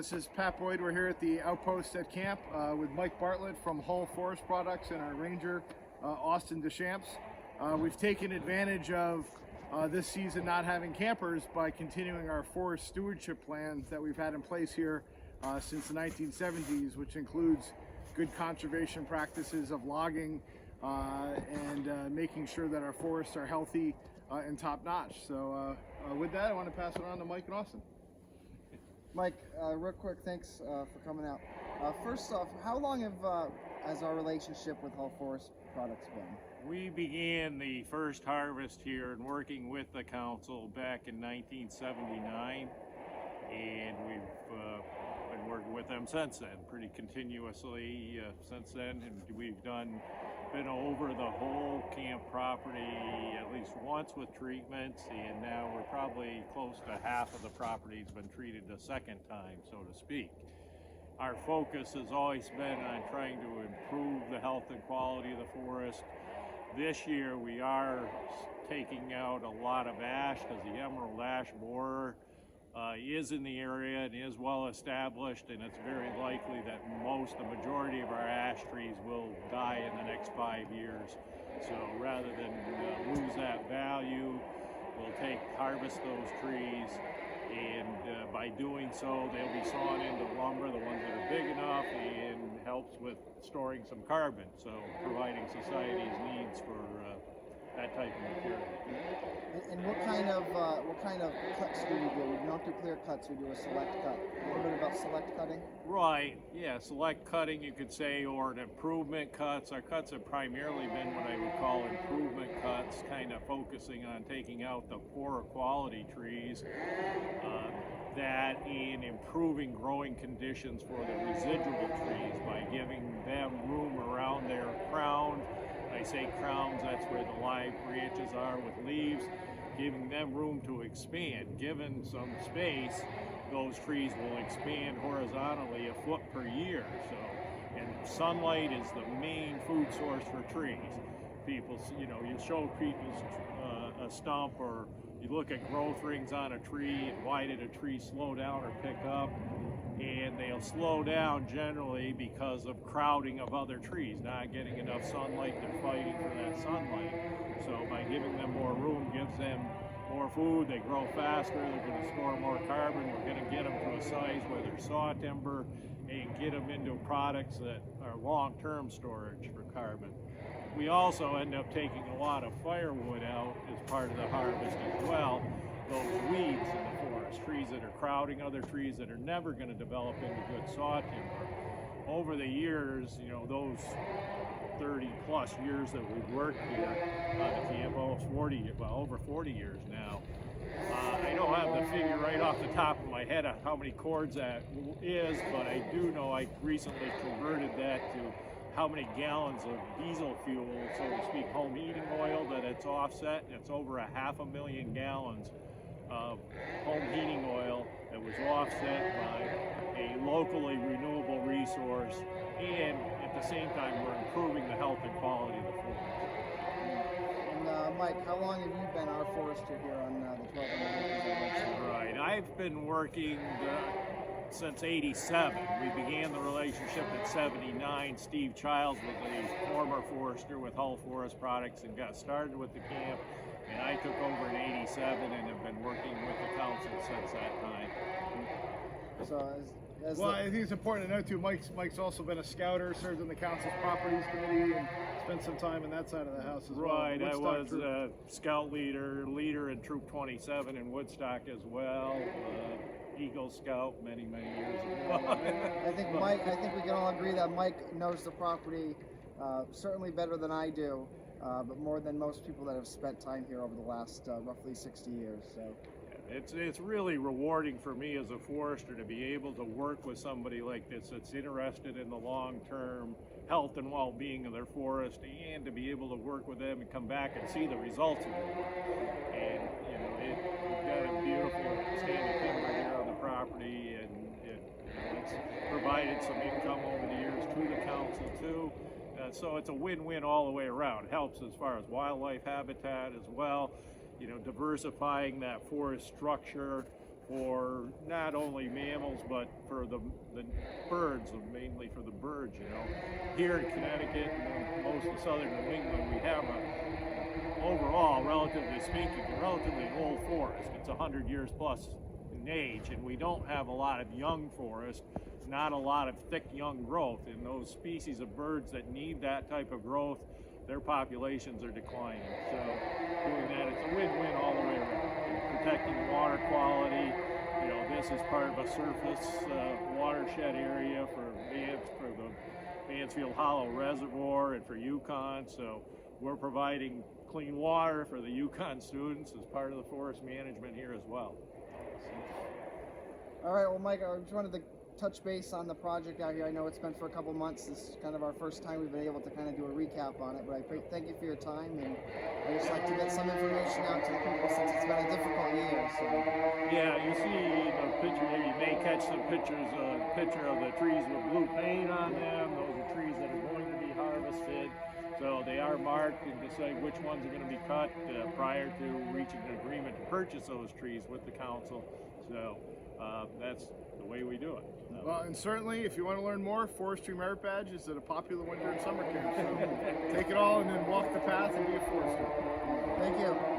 This is Pat Boyd. We're here at the outpost at camp with Mike Bartlett from Hull Forest Products and our ranger, Austin Deschamps. We've taken advantage of this season not having campers by continuing our forest stewardship plans that we've had in place here since the 1970s, which includes good conservation practices of logging and making sure that our forests are healthy and top-notch. So with that, I want to pass it on to Mike and Austin. Mike, real quick, thanks for coming out. First off, how long has our relationship with Hull Forest Products been? We began the first harvest here and working with the council back in 1979, and we've been working with them since then, pretty continuously since then, and we've been over the whole camp property at least once with treatments, and now we're probably close to half of the property's been treated a second time, so to speak. Our focus has always been on trying to improve the health and quality of the forest. This year we are taking out a lot of ash because the emerald ash borer is in the area and is well established, and it's very likely that the majority of our ash trees will die in the next 5 years. So rather than lose that value, we'll harvest those trees, and by doing so, they'll be sawn into lumber, the ones that are big enough, and helps with storing some carbon, so providing society's needs for that type of material. And what kind of cuts do we do? We don't do clear cuts, we do a select cut. A little bit about select cutting? Right, yeah, select cutting you could say, or an improvement cuts. Our cuts have primarily been what I would call improvement cuts, kind of focusing on taking out the poorer quality trees, that in improving growing conditions for the residual trees by giving them room around their crown. I say crowns, that's where the live branches are with leaves, giving them room to expand. Given some space, those trees will expand horizontally a foot per year. So, and sunlight is the main food source for trees. People, you show people a stump, or you look at growth rings on a tree, and why did a tree slow down or pick up? And they'll slow down generally because of crowding of other trees, not getting enough sunlight. They're fighting for that sunlight. So by giving them more room gives them more food, they grow faster, they're going to store more carbon. We're going to get them to a size where they're saw timber and get them into products that are long-term storage for carbon. We also end up taking a lot of firewood out as part of the harvest as well. Those weeds in the forest, trees that are crowding other trees that are never going to develop into good saw timber. Over the years, those 30 plus years that we've worked here on the camp, over 40 years now. I don't have the figure right off the top of my head of how many cords that is, but I do know I recently converted that to how many gallons of diesel fuel, so to speak, home heating oil that it's offset, and it's over 500,000 gallons of home heating oil that was offset by a locally renewable resource, and at the same time we're improving the health and quality of the forest. And Mike, how long have you been our forester here on the 1200 acres? Right, I've been working since '87. We began the relationship in '79. Steve Childs was a former forester with Hull Forest Products and got started with the camp, and I took over in '87 and have been working with the council since that time. So I think it's important to note too, Mike's also been a scouter, served on the council's properties committee, and spent some time in that side of the house as well. Right, I was a scout leader in Troop 27 in Woodstock as well. Eagle Scout many years ago. I think we can all agree that Mike knows the property certainly better than I do, but more than most people that have spent time here over the last roughly 60 years. So. It's really rewarding for me as a forester to be able to work with somebody like this that's interested in the long-term health and well-being of their forest, and to be able to work with them and come back and see the results of it. And we've got a beautiful standing timber here on the property, and it's provided some income over the years to the council too. So it's a win-win all the way around. It helps as far as wildlife habitat as well. Diversifying that forest structure for not only mammals but for the birds, mainly for the birds. Here in Connecticut and most of southern New England, we have overall, relatively speaking, a relatively old forest. It's 100 years plus in age, and we don't have a lot of young forest, not a lot of thick young growth. And those species of birds that need that type of growth, their populations are declining. So doing that, it's a win-win all the way around. Protecting water quality, this is part of a surface watershed area for the Mansfield Hollow Reservoir and for Yukon. So we're providing clean water for the Yukon students as part of the forest management here as well. All right, well, Mike, I just wanted to touch base on the project out here. I know it's been for a couple months. This is kind of our first time we've been able to kind of do a recap on it, but I thank you for your time, and I just like to get some information out to the people since it's been a difficult year. So. Yeah, you see the picture there. You may catch some pictures, picture of the trees with blue paint on them. Those are trees that are going to be harvested. So they are marked and decide which ones are going to be cut prior to reaching an agreement to purchase those trees with the council. So that's the way we do it. Well, and certainly, if you want to learn more, Forestry Merit Badge is at a popular one during summer camp. So take it all and then walk the path and be a forester. Thank you.